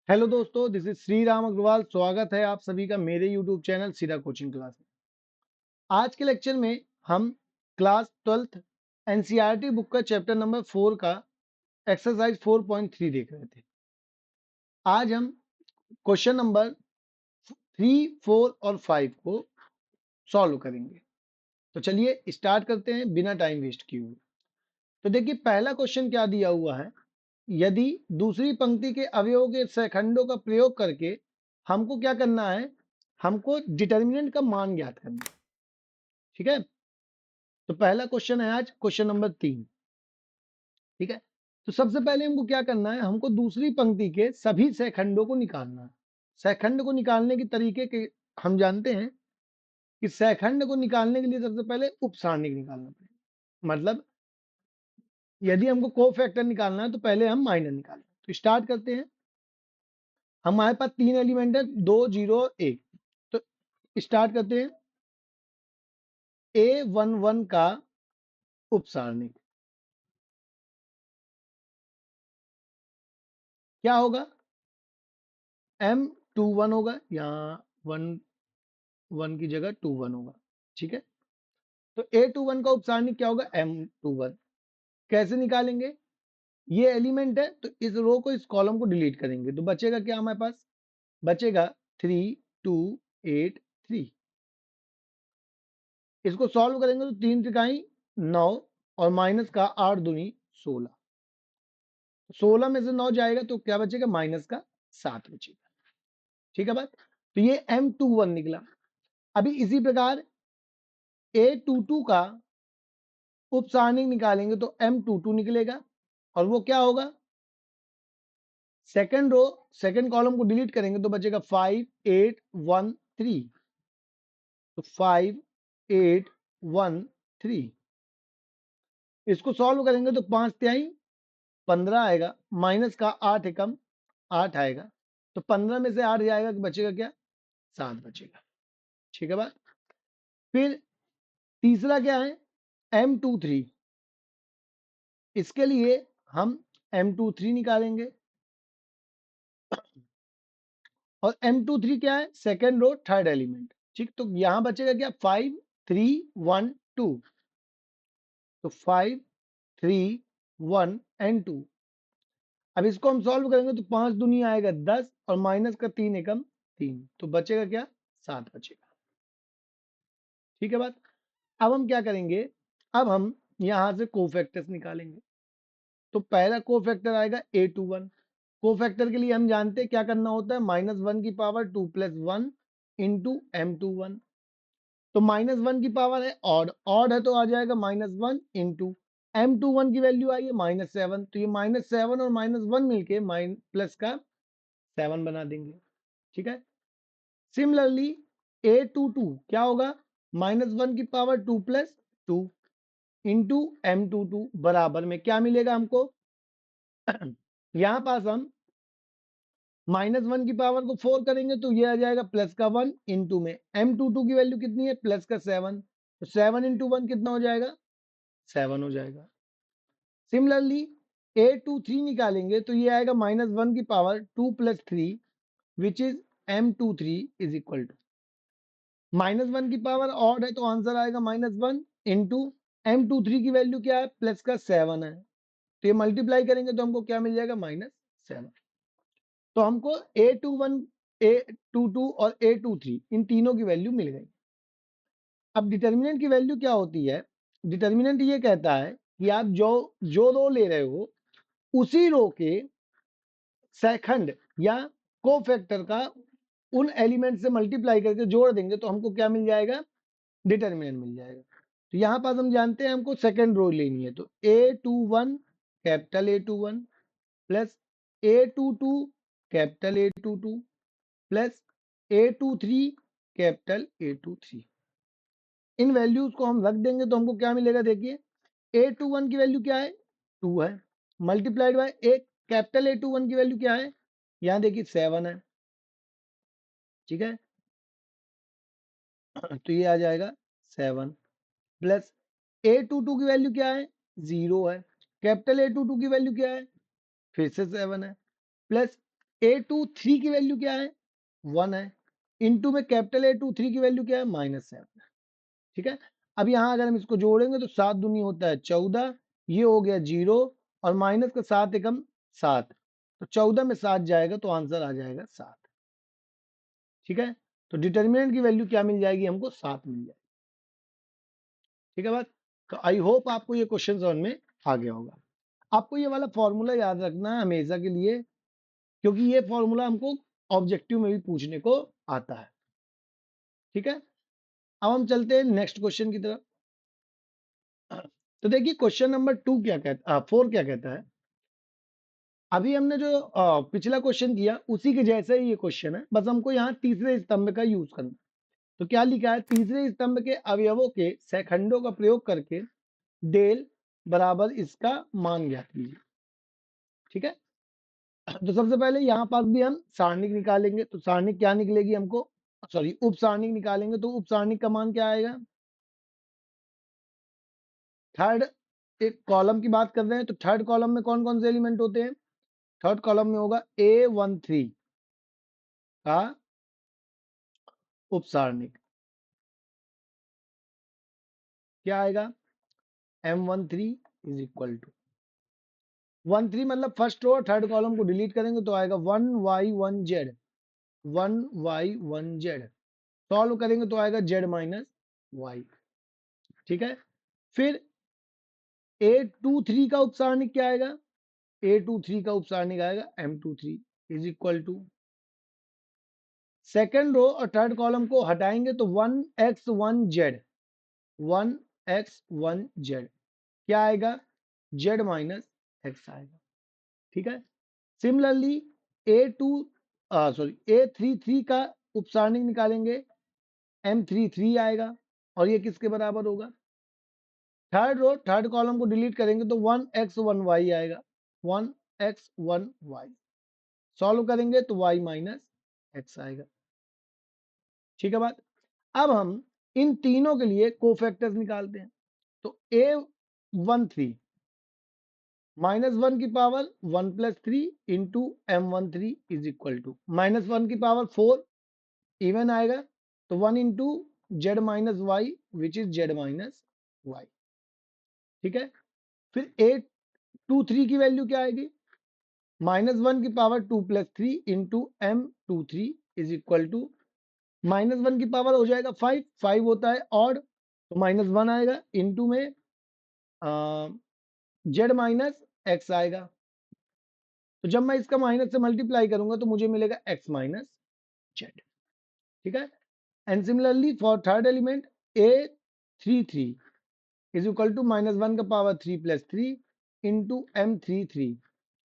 Hello दोस्तों, this is Shri Ram Agarwal. स्वागत है आप सभी का मेरे यूट्यूब चैनल सीधा कोचिंग क्लास में। आज के लेक्चर में हम क्लास 12th एनसीईआरटी बुक का चैप्टर नंबर 4 का एक्सरसाइज 4.3 देख रहे थे। आज हम क्वेश्चन नंबर 3, 4 और 5 को सॉल्व करेंगे। तो चलिए स्टार्ट करते हैं बिना टाइम वेस्ट किए हुए। तो देखिए, पहला क्वेश्चन क्या दिया हुआ है। यदि दूसरी पंक्ति के अवयवों के सेकंडों का प्रयोग करके हमको क्या करना है, हमको डिटर्मिनेंट का मान ज्ञात करना है। ठीक है, तो पहला क्वेश्चन है आज क्वेश्चन नंबर 3। ठीक है, तो सबसे पहले हमको क्या करना है, हमको दूसरी पंक्ति के सभी सेकंडों को निकालना है। सेकंड को निकालने के तरीके के हम जानते हैं कि सेकंड को निकालने के लिए सबसे पहले उप सारणिक निकालना पड़ेगा। मतलब यदि हमको कोफैक्टर निकालना है तो पहले हम माइनर निकालें। तो स्टार्ट करते हैं। हमारे पास 3 एलिमेंट है, 2, 0, 1। तो स्टार्ट करते हैं। A11 का उप सारणिक क्या होगा, M21 होगा। यहाँ 1 की जगह 21 होगा। ठीक है, तो A21 का उप सारणिक क्या होगा, M21। कैसे निकालेंगे, ये एलिमेंट है तो इस रो को, इस कॉलम को डिलीट करेंगे तो बचेगा क्या हमारे पास, बचेगा 3, 2, 8, 3। इसको सॉल्व करेंगे तो 3 त्रिकाई 9 और माइनस का 8 दूनी 16। 16 में से 9 जाएगा तो क्या बचेगा, माइनस का 7 बचेगा। ठीक है बात, तो ये M21 निकला। अभी इसी प्रकार A22 का उप सारणिक निकालेंगे तो M22 निकलेगा और वो क्या होगा, सेकंड रो सेकंड कॉलम को डिलीट करेंगे तो बचेगा 5, 8, 1, 3। तो 5, 8, 1, 3। इसको सॉल्व करेंगे तो 5 तिहाई 15 आएगा, माइनस का 8 एकम 8 आएगा। तो 15 में से 8 जाएगा तो बचेगा क्या, 7 बचेगा। ठीक है बात, फिर तीसरा क्या है, M23। इसके लिए हम M23 निकालेंगे और M23 क्या है, सेकेंड रो थर्ड एलिमेंट। ठीक, तो यहां बचेगा क्या, 5, 3, 1, 2। तो 5, 3, 1 एंड 2। अब इसको हम सॉल्व करेंगे तो 5 दूनी आएगा 10 और माइनस का 3 एकम 3। तो बचेगा क्या, 7 बचेगा। ठीक है बात, अब हम क्या करेंगे, अब हम यहां से कोफैक्टर्स निकालेंगे। तो पहला कोफैक्टर आएगा A21। कोफैक्टर के लिए हम जानते हैं क्या करना होता है, -1 की पावर 2 + 1 इंटू M21। तो -1 की पावर है ऑड, ऑड है तो आ जाएगा -1 इंटू M21 की वैल्यू आई है -7। तो ये -7 और -1 मिलके प्लस का 7 बना देंगे। ठीक है, सिमिलरली A22 क्या होगा, -1 की पावर 2 + 2 इंटू M22 बराबर में क्या मिलेगा हमको यहां पास हम -1 की पावर को 4 करेंगे तो ये आ जाएगा प्लस का 1 इंटू में M22 की वैल्यू कितनी है, प्लस का 7। तो 7 इंटू 1 कितना हो जाएगा, 7 हो जाएगा। सिमिलरली A23 निकालेंगे तो ये आएगा -1 की power 2 + 3 which is M23 is equal to, -1 की पावर ऑड है तो आंसर आएगा -1 इंटू M23 की वैल्यू क्या है, प्लस का 7 है। तो ये मल्टीप्लाई करेंगे तो हमको क्या मिल जाएगा, -7। तो हमको A21, A22 और A23 इन तीनों की वैल्यू मिल गई। अब डिटर्मिनेंट की वैल्यू क्या होती है, डिटर्मिनेंट ये कहता है कि आप जो जो रो ले रहे हो उसी रो के सेकंड या कोफैक्टर का उन एलिमेंट से मल्टीप्लाई करके जोड़ देंगे तो हमको क्या मिल जाएगा, डिटर्मिनेंट मिल जाएगा। तो यहाँ पास हम जानते हैं हमको सेकंड रो लेनी है तो A21 capital A21 plus A22 capital A22 plus A23 capital A23। इन वैल्यूज को हम रख देंगे तो हमको क्या मिलेगा, देखिए A21 की वैल्यू क्या है, 2 है, multiplied by A capital A21 की वैल्यू क्या है, यहाँ देखिए 7 है। ठीक है, तो ये आ जाएगा 7 प्लस A22 की वैल्यू क्या है, 0 है। कैपिटल A22 की वैल्यू क्या है, फिर से 7 है प्लस A23 की वैल्यू क्या है 1 है, इनटू में कैपिटल A23 की वैल्यू क्या है -7। ठीक है, अब यहाँ अगर हम इसको जोड़ेंगे तो 7 दूनी होता है 14, ये हो गया 0 और माइनस का 7 एकम 7, तो 14 में 7 जाएगा तो आंसर आ जाएगा 7। ठीक है, तो डिटर्मिनेंट की वैल्यू क्या मिल जाएगी हमको 7 मिल जाएगी। ठीक है बात, तो आई होप आपको ये क्वेश्चन समझ में आ गया होगा। आपको ये वाला फॉर्मूला याद रखना है हमेशा के लिए, क्योंकि ये फॉर्मूला हमको ऑब्जेक्टिव में भी पूछने को आता है। ठीक है, अब हम चलते हैं नेक्स्ट क्वेश्चन की तरफ। तो देखिए क्वेश्चन नंबर 2 क्या कहता 4 क्या कहता है। अभी हमने जो पिछला क्वेश्चन किया उसी के जैसा ही ये क्वेश्चन है, बस हमको यहाँ तीसरे स्तंभ का यूज करना। तो क्या लिखा है, तीसरे स्तंभ के अवयवों के सेखंडों का प्रयोग करके डेल बराबर इसका मान ज्ञात कीजिए। ठीक है, तो सबसे पहले यहाँ पास भी हम सारणिक निकालेंगे, तो सारणिक क्या निकलेगी हमको, सॉरी उप सारणिक निकालेंगे, तो उप सारणिक का मान क्या आएगा। थर्ड एक कॉलम की बात कर रहे हैं, तो थर्ड कॉलम में कौन कौन से एलिमेंट होते हैं। थर्ड कॉलम में होगा A13 का उप सारणिक क्या आएगा, M13 इज इक्वल टू 13 मतलब फर्स्ट रो, थर्ड कॉलम को डिलीट करेंगे तो आएगा 1y1z 1y1z, सॉल्व करेंगे तो आएगा z माइनस y। ठीक है, फिर A23 का उपसारणिक क्या आएगा, A23 का उपसारणिक आएगा M23 is equal to, second row और थर्ड कॉलम को हटाएंगे तो 1x1z 1x1z क्या आएगा, z माइनस x आएगा। ठीक है, सिमिलरली A33 का उपसारणिक निकालेंगे, M33 आएगा और ये किसके बराबर होगा। थर्ड रो थर्ड कॉलम को डिलीट करेंगे तो 1x1y आएगा, 1x1y, सॉल्व करेंगे तो y माइनस x आएगा। ठीक है बात, अब हम इन तीनों के लिए कोफैक्टर्स निकालते हैं। तो A13 -1 की power 1 + 3 into M13 is equal to -1 की पावर 4 इवन आएगा, तो 1 into z minus Y which is z minus Y. ठीक है, फिर A23 की वैल्यू क्या आएगी, -1 की power 2 + 3 into M23 is equal to -1 की पावर हो जाएगा 5, 5 होता है ऑड, तो -1 आएगा इंटू में z माइनस x आएगा, तो जब मैं इसका माइनस से मल्टीप्लाई करूंगा तो मुझे मिलेगा x माइनस z। ठीक है, and similarly for third element A33 is equal to -1 का power 3 + 3 into M33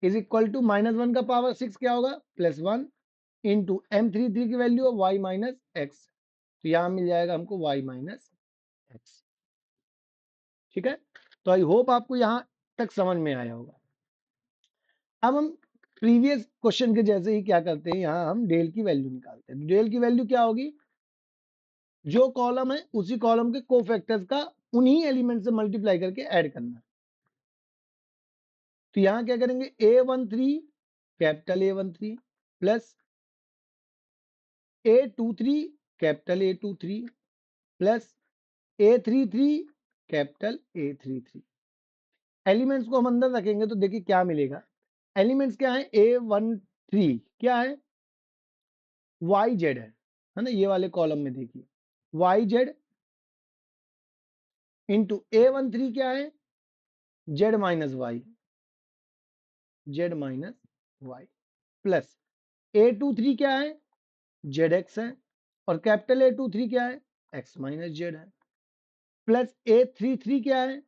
is equal to -1 का पावर 6 क्या होगा +1 इंटू M33 की वैल्यू है y माइनस x, तो यहां मिल जाएगा हमको y माइनस x। ठीक है, तो आई होप आपको यहां तक समझ में आया होगा। अब हम प्रीवियस क्वेश्चन के जैसे ही क्या करते हैं, यहां हम डेल की वैल्यू निकालते हैं। डेल की वैल्यू क्या होगी, जो कॉलम है उसी कॉलम के कोफैक्टर्स का उन्हीं एलिमेंट से मल्टीप्लाई करके ऐड करना है। तो यहां क्या करेंगे, A13 capital A13 plus A23 capital A23 plus A33 capital A33। Elements को हम अंदर रखेंगे तो देखिए क्या मिलेगा, एलिमेंट्स क्या है, A13 क्या है YZ है ना, ये वाले कॉलम में देखिए YZ इंटू A13 क्या है Z minus Y, Z minus Y plus A23 क्या है ZX है और कैपिटल A23 क्या है X माइनस Z है, प्लस A33 क्या है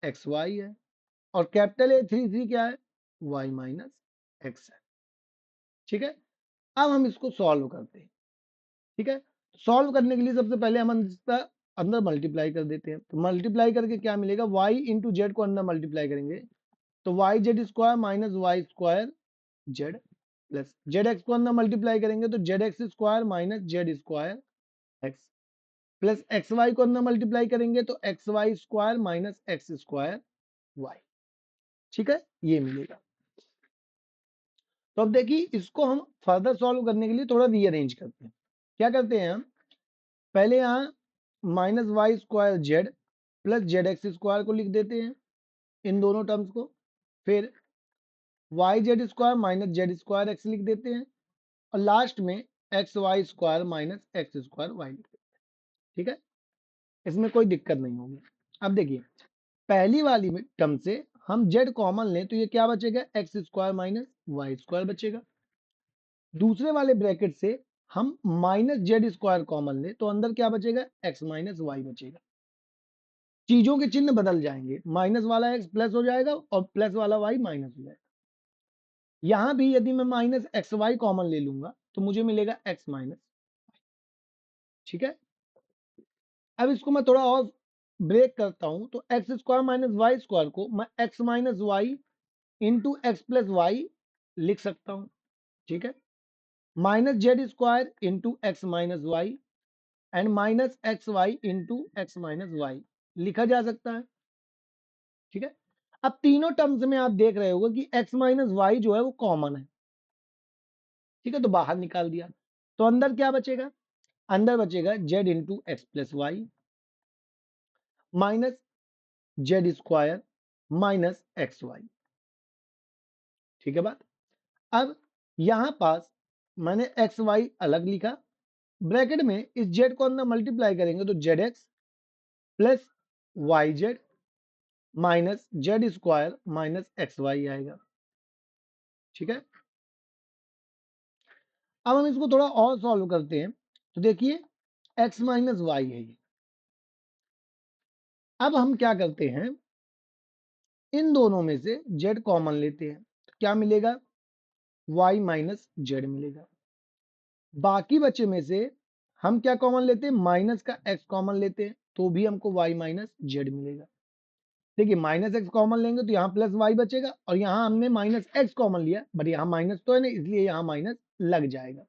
XY है और कैपिटल A33 क्या है Y माइनस X है। ठीक है, अब हम इसको सॉल्व करते हैं। ठीक है, सॉल्व करने के लिए सबसे पहले हम अंदर मल्टीप्लाई कर देते हैं, तो मल्टीप्लाई करके क्या मिलेगा, y इंटू जेड को अंदर मल्टीप्लाई करेंगे तो Y Z square minus Y square Z plus Z X को अंदर मल्टीप्लाई करेंगे तो Z X square minus Z square X plus X Y को अंदर मल्टीप्लाई करेंगे तो X Y square minus X square Y. ठीक है, ये मिलेगा। तो अब देखिए इसको हम फर्दर सॉल्व करने के लिए थोड़ा रीअरेंज करते हैं। क्या करते हैं हम, पहले यहाँ minus Y square Z plus Z X square को लिख देते हैं, इन दोनों टर्म्स को। फिर Y Z square minus Z square X लिख देते हैं, और लास्ट में X Y square minus X square Y लिख देते हैं। ठीक है, इसमें कोई दिक्कत नहीं होगी। अब देखिए पहली वाली टर्म से हम जेड कॉमन लें तो ये क्या बचेगा, X square minus Y square बचेगा। दूसरे वाले ब्रैकेट से हम माइनस जेड स्क्वायर कॉमन ले तो अंदर क्या बचेगा, एक्स माइनस वाई बचेगा। चीजों के चिन्ह बदल जाएंगे, माइनस वाला एक्स प्लस हो जाएगा और प्लस वाला वाई माइनस हो जाएगा। यहां भी यदि मैं माइनस एक्स वाई कॉमन ले लूंगा तो मुझे मिलेगा एक्स माइनस। ठीक है, अब इसको मैं थोड़ा और ब्रेक करता हूं तो X square minus Y square को मैं X minus Y into X plus Y लिख सकता हूं। ठीक है, minus Z square into X minus Y and minus X Y into X minus Y लिखा जा सकता है। ठीक है, अब तीनों टर्म्स में आप देख रहे होगे कि एक्स माइनस वाई जो है वो कॉमन है। ठीक है, तो बाहर निकाल दिया तो अंदर क्या बचेगा, अंदर बचेगा Z into X plus Y minus Z square minus X Y. ठीक है बात। अब यहां पास मैंने एक्स वाई अलग लिखा, ब्रैकेट में इस जेड को अंदर मल्टीप्लाई करेंगे तो Z X plus Y Z minus Z square minus X Y आएगा। ठीक है, अब हम इसको थोड़ा और सॉल्व करते हैं तो देखिए एक्स माइनस वाई है ये। अब हम क्या करते हैं, इन दोनों में से जेड कॉमन लेते हैं तो क्या मिलेगा, वाई माइनस जेड मिलेगा। बाकी बचे में से हम क्या कॉमन लेते हैं, माइनस का एक्स कॉमन लेते हैं तो भी हमको वाई माइनस जेड मिलेगा। देखिए माइनस एक्स कॉमन लेंगे तो यहाँ प्लस वाई बचेगा, और यहाँ हमने माइनस एक्स कॉमन लिया बट यहाँ माइनस तो है नहीं इसलिए यहाँ माइनस लग जाएगा।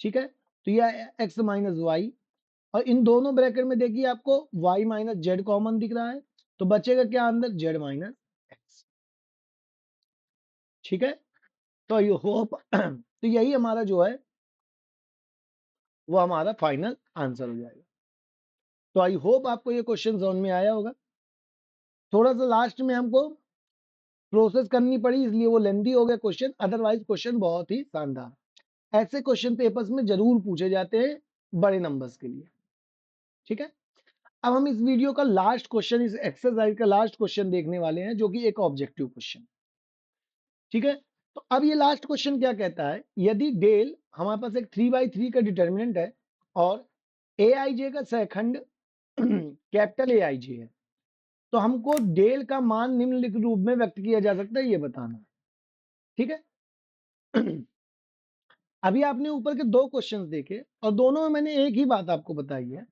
ठीक है, तो यह एक्स माइनस वाई, और इन दोनों ब्रैकेट में देखिए आपको y माइनस जेड कॉमन दिख रहा है तो बचेगा क्या अंदर, z माइनस एक्स। ठीक है, तो यू होप तो यही हमारा जो है वो हमारा फाइनल आंसर हो जाएगा। तो आई होप आपको ये क्वेश्चन समझ में आया होगा। थोड़ा सा लास्ट में हमको प्रोसेस करनी पड़ी इसलिए वो लेंदी हो गया क्वेश्चन, अदरवाइज क्वेश्चन बहुत ही शानदार। ऐसे क्वेश्चन पेपर्स में जरूर पूछे जाते हैं बड़े नंबर्स के लिए। ठीक है, अब हम इस वीडियो का लास्ट क्वेश्चन, इस एक्सरसाइज का लास्ट क्वेश्चन देखने वाले हैं जो कि एक ऑब्जेक्टिव क्वेश्चन। ठीक है, तो अब ये लास्ट क्वेश्चन क्या कहता है, यदि डेल हमारे पास एक 3/3 का डिटर्मिनेंट है और ए आई जे का सहखंड कैपिटल ए आई जे है तो हमको डेल का मान निम्नलिखित रूप में व्यक्त किया जा सकता है, ये बताना है। ठीक है, अभी आपने ऊपर के दो क्वेश्चंस देखे और दोनों में मैंने एक ही बात आपको बताई है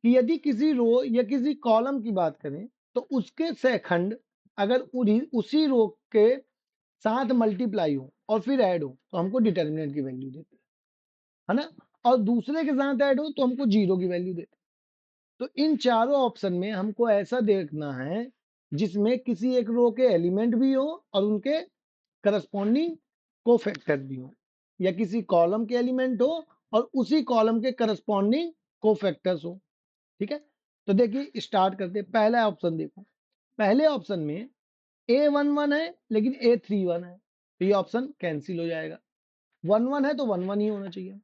कि यदि किसी रो या किसी कॉलम की बात करें तो उसके सहखंड अगर उसी रो के साथ मल्टीप्लाई हो और फिर ऐड हो तो हमको डिटर्मिनेंट की वैल्यू देते हैं, है ना, और दूसरे के साथ ऐड हो तो हमको जीरो की वैल्यू देते हैं। तो इन चारों ऑप्शन में हमको ऐसा देखना है जिसमें किसी एक रो के एलिमेंट भी हो और उनके करस्पॉन्डिंग कोफैक्टर भी हो, या किसी कॉलम के एलिमेंट हो और उसी कॉलम के करस्पॉन्डिंग कोफैक्टर्स हो। ठीक है, तो देखिए स्टार्ट करते हैं। पहला ऑप्शन देखो, पहले ऑप्शन में A11 है लेकिन A31 है तो ये ऑप्शन कैंसिल हो जाएगा। 11 है तो 11 ही होना चाहिए।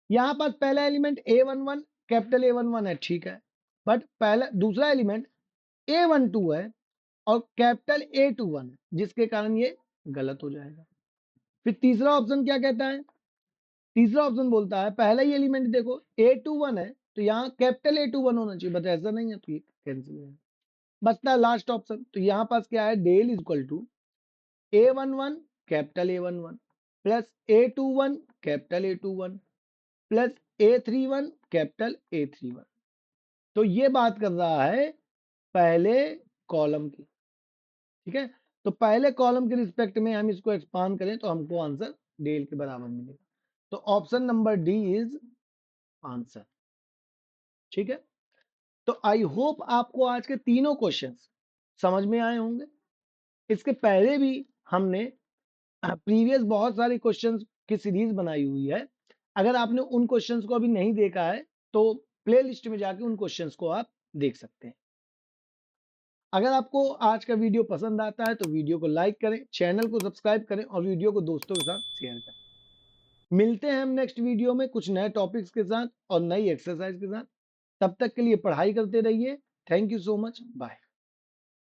यहां पास पहला एलिमेंट A11 कैपिटल A11 है, ठीक है, बट पहला दूसरा एलिमेंट A12 है और कैपिटल A21 है जिसके कारण ये गलत हो जाएगा। फिर तीसरा ऑप्शन क्या कहता है, तीसरा ऑप्शन बोलता है पहला ही एलिमेंट देखो A21 है तो यहाँ कैपिटल A21 होना चाहिए, बट ऐसा नहीं है तो ये कैंसिल हो जाएगा। बचता है लास्ट ऑप्शन, तो यहाँ पास क्या है, del is equal to A11 capital A11 plus A21 capital A21 plus A31 capital A31। तो ये बात कर रहा है पहले कॉलम की। ठीक है, तो पहले कॉलम के रिस्पेक्ट में हम इसको एक्सपांड करें तो हमको आंसर डेल के बराबर मिलेगा। तो option number D is answer. ठीक है, तो आई होप आपको आज के तीनों क्वेश्चंस समझ में आए होंगे। इसके पहले भी हमने प्रीवियस बहुत सारे क्वेश्चंस की सीरीज बनाई हुई है। अगर आपने उन क्वेश्चंस को अभी नहीं देखा है तो प्लेलिस्ट में जाके उन क्वेश्चंस को आप देख सकते हैं। अगर आपको आज का वीडियो पसंद आता है तो वीडियो को लाइक करें, चैनल को सब्सक्राइब करें और वीडियो को दोस्तों के साथ शेयर करें। मिलते हैं हम नेक्स्ट वीडियो में कुछ नए टॉपिक्स के साथ और नई एक्सरसाइज के साथ। तब तक के लिए पढ़ाई करते रहिए। Thank you so much. Bye.